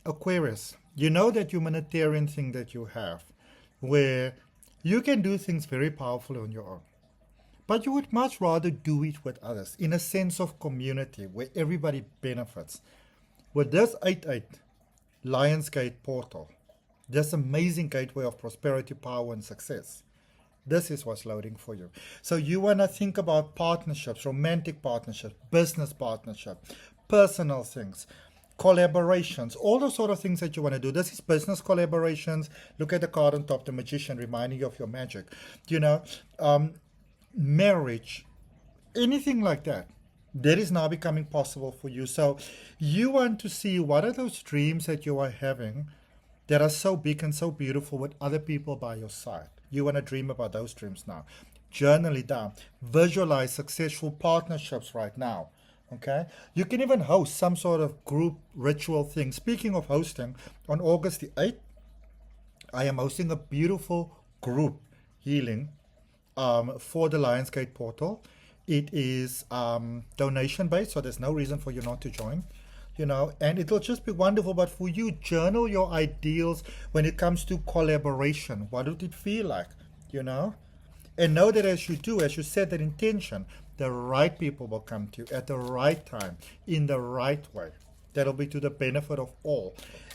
Aquarius, you know that humanitarian thing that you have, where you can do things very powerfully on your own. But you would much rather do it with others in a sense of community where everybody benefits. With this 8-8 Lionsgate portal, this amazing gateway of prosperity, power, and success, this is what's loading for you. So you want to think about partnerships, romantic partnerships, business partnerships, personal things, collaborations, all the sort of things that you want to do. This is business collaborations. Look at the card on top, the magician, reminding you of your magic. You know, marriage, anything like that. That is now becoming possible for you. So you want to see what are those dreams that you are having that are so big and so beautiful with other people by your side. You want to dream about those dreams now. Journal it down. Visualize successful partnerships right now. Okay? You can even host some sort of group ritual thing. Speaking of hosting, on August the 8th, I am hosting a beautiful group healing for the Lionsgate portal. It is donation based, so there's no reason for you not to join. And it'll just be wonderful. But for you, journal your ideals when it comes to collaboration. What would it feel like? And know that as you do, as you set that intention, the right people will come to you at the right time, in the right way. That'll be to the benefit of all.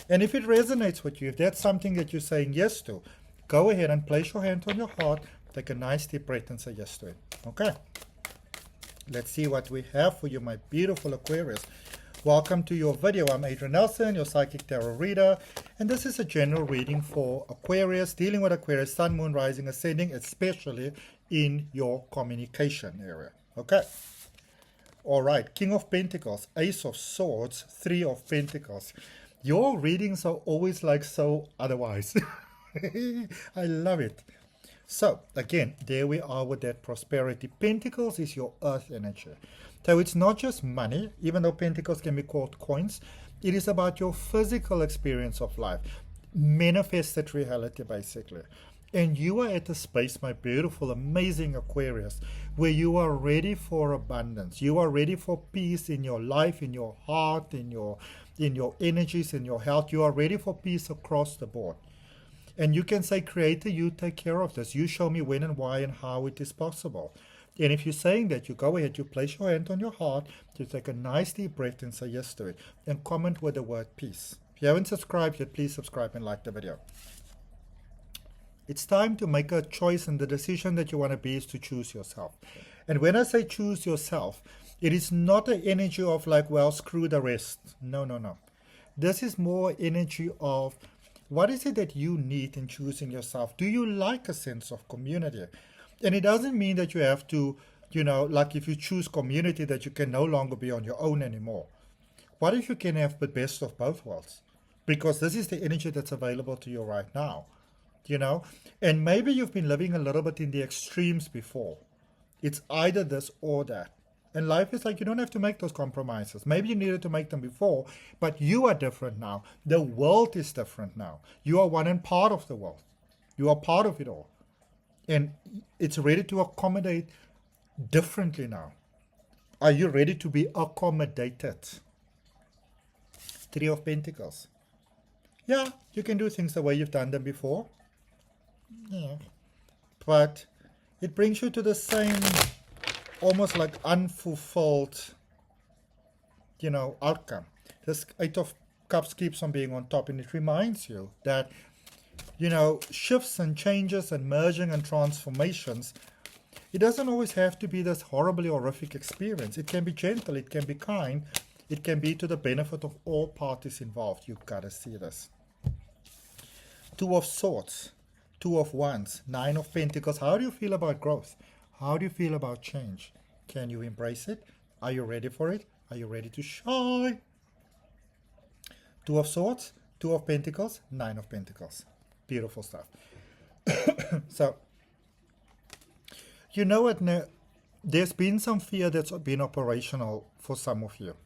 And if it resonates with you, if that's something that you're saying yes to, go ahead and place your hand on your heart, take a nice deep breath and say yes to it. Okay. Let's see what we have for you, my beautiful Aquarius. Welcome to your video. I'm Adrian Nelson, your psychic tarot reader, and this is a general reading for Aquarius, dealing with Aquarius, Sun, Moon, Rising, Ascending, especially in your communication area. Okay. All right. King of Pentacles, Ace of Swords, Three of Pentacles. Your readings are always like so otherwise. I love it. So again, there we are with that prosperity. Pentacles is your earth energy. So it's not just money, even though pentacles can be called coins. It is about your physical experience of life, manifested reality basically. And you are at a space, my beautiful, amazing Aquarius, where you are ready for abundance. You are ready for peace in your life, in your heart, in your energies, in your health. You are ready for peace across the board. And you can say, Creator, you take care of this. You show me when and why and how it is possible. And if you're saying that, you go ahead, you place your hand on your heart, you take a nice deep breath and say yes to it. And comment with the word peace. If you haven't subscribed yet, please subscribe and like the video. It's time to make a choice, and the decision that you want to be is to choose yourself. And when I say choose yourself, it is not an energy of like, well, screw the rest. No, no, no. This is more energy of, what is it that you need in choosing yourself? Do you like a sense of community? And it doesn't mean that you have to, like if you choose community, that you can no longer be on your own anymore. What if you can have the best of both worlds? Because this is the energy that's available to you right now, And maybe you've been living a little bit in the extremes before. It's either this or that. And life is like, you don't have to make those compromises. Maybe you needed to make them before, but you are different now. The world is different now. You are one and part of the world. You are part of it all. And it's ready to accommodate differently now. Are you ready to be accommodated? Three of Pentacles. Yeah, you can do things the way you've done them before. Yeah. But it brings you to the same, almost like unfulfilled, outcome. This Eight of Cups keeps on being on top, and it reminds you that, shifts and changes and merging and transformations, it doesn't always have to be this horribly horrific experience. It can be gentle, it can be kind, it can be to the benefit of all parties involved. You've got to see this. Two of Swords, Two of Wands, Nine of Pentacles. How do you feel about growth? How do you feel about change? Can you embrace it? Are you ready for it? Are you ready to shine? Two of Swords, Two of Pentacles, Nine of Pentacles. Beautiful stuff. So, you know what? There's been some fear that's been operational for some of you,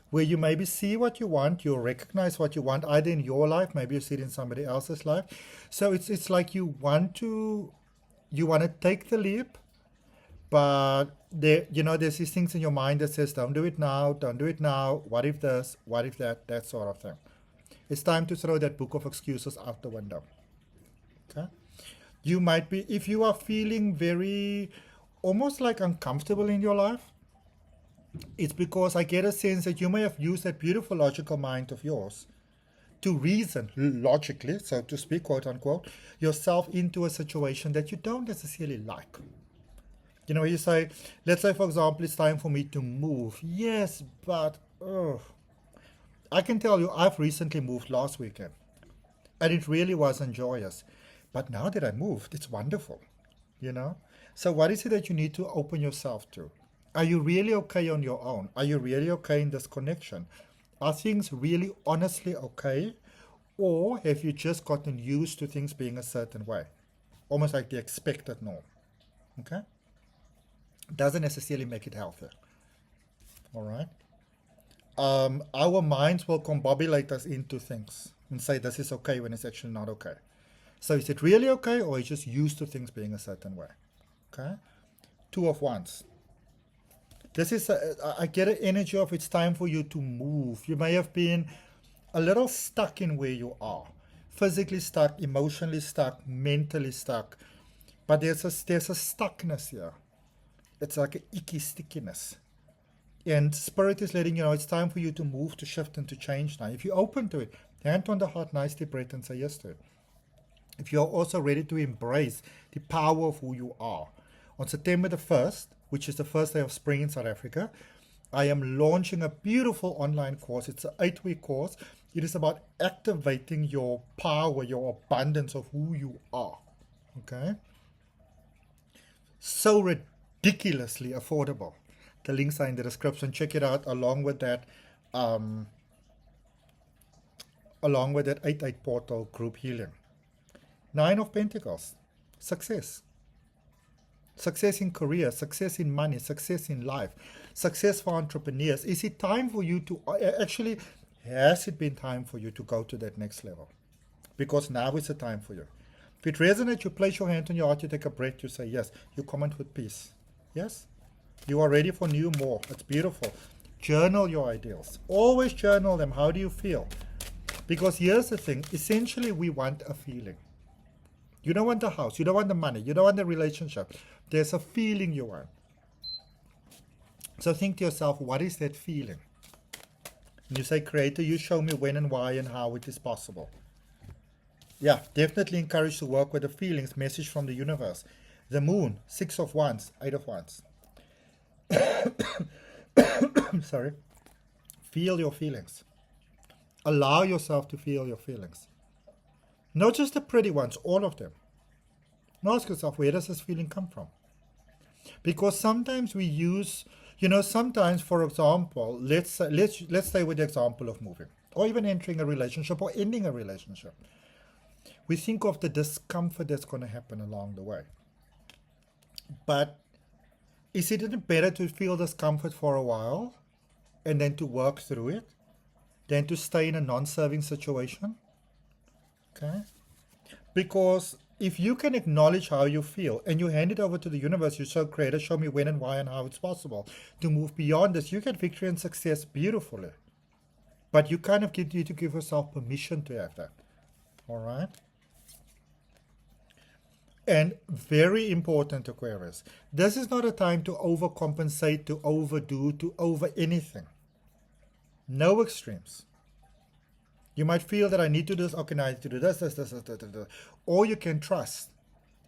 where you maybe see what you want, you recognize what you want, either in your life, maybe you see it in somebody else's life. So it's like you want to take the leap, but there's these things in your mind that says, don't do it now, what if this, what if that sort of thing. It's time to throw that book of excuses out the window. Okay? You might be, if you are feeling very, almost like uncomfortable in your life, it's because I get a sense that you may have used that beautiful logical mind of yours to reason logically, so to speak, quote unquote, yourself into a situation that you don't necessarily like. You know, you say, let's say, for example, it's time for me to move. Yes, but I can tell you, I've recently moved last weekend, and it really wasn't joyous. But now that I moved, it's wonderful, you know? So what is it that you need to open yourself to? Are you really okay on your own? Are you really okay in this connection? Are things really honestly okay? Or have you just gotten used to things being a certain way? Almost like the expected norm. Okay? Doesn't necessarily make it healthier. All right? Our minds will combobulate us into things and say this is okay when it's actually not okay. So is it really okay, or are you just used to things being a certain way? Okay? Two of Wands. This is, I get an energy of it's time for you to move. You may have been a little stuck in where you are. Physically stuck, emotionally stuck, mentally stuck. But there's a stuckness here. It's like an icky stickiness. And Spirit is letting you know it's time for you to move, to shift, and to change now. If you're open to it, hand on the heart, nice deep breath, and say yes to it. If you're also ready to embrace the power of who you are. On September the 1st, which is the first day of spring in South Africa, I am launching a beautiful online course. It's an 8-week course. It is about activating your power, your abundance of who you are. Okay? So ridiculously affordable. The links are in the description. Check it out along with that 8-8 portal group healing. 9 of Pentacles. Success. Success in career, success in money, success in life, success for entrepreneurs. Is it time for you to, actually, has it been time for you to go to that next level? Because now is the time for you. If it resonates, you place your hand on your heart, you take a breath, you say yes. You comment with peace. Yes? You are ready for new more. It's beautiful. Journal your ideals. Always journal them. How do you feel? Because here's the thing. Essentially, we want a feeling. You don't want the house. You don't want the money. You don't want the relationship. There's a feeling you want. So think to yourself, what is that feeling? And you say, Creator, you show me when and why and how it is possible. Yeah, definitely encouraged to work with the feelings. Message from the universe. The moon, 6 of Wands, 8 of Wands. Sorry. Feel your feelings. Allow yourself to feel your feelings. Not just the pretty ones, all of them. Now ask yourself, where does this feeling come from? Because sometimes we use, sometimes, for example, let's stay with the example of moving, or even entering a relationship or ending a relationship. We think of the discomfort that's going to happen along the way. But is it better to feel discomfort for a while and then to work through it than to stay in a non-serving situation? Okay? Because if you can acknowledge how you feel and you hand it over to the universe, you show Creator, show me when and why and how it's possible to move beyond this, you get victory and success beautifully. But you kind of need to give yourself permission to have that. All right? And very important, Aquarius, this is not a time to overcompensate, to overdo, to over anything. No extremes. You might feel that I need to do this, okay, now I need to do this. Or you can trust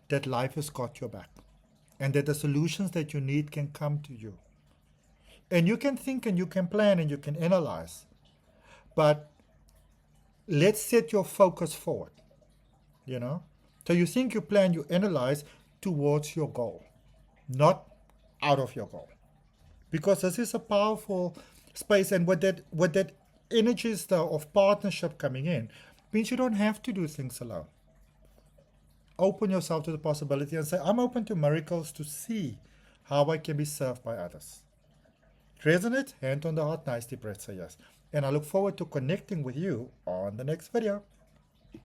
that life has got your back and that the solutions that you need can come to you. And you can think and you can plan and you can analyze. But let's set your focus forward, So you think, you plan, you analyze towards your goal, not out of your goal. Because this is a powerful space, and with that energies of partnership coming in, means you don't have to do things alone. Open yourself to the possibility and say, I'm open to miracles to see how I can be served by others. Resonate? Hand on the heart, nice deep breath, say yes. And I look forward to connecting with you on the next video.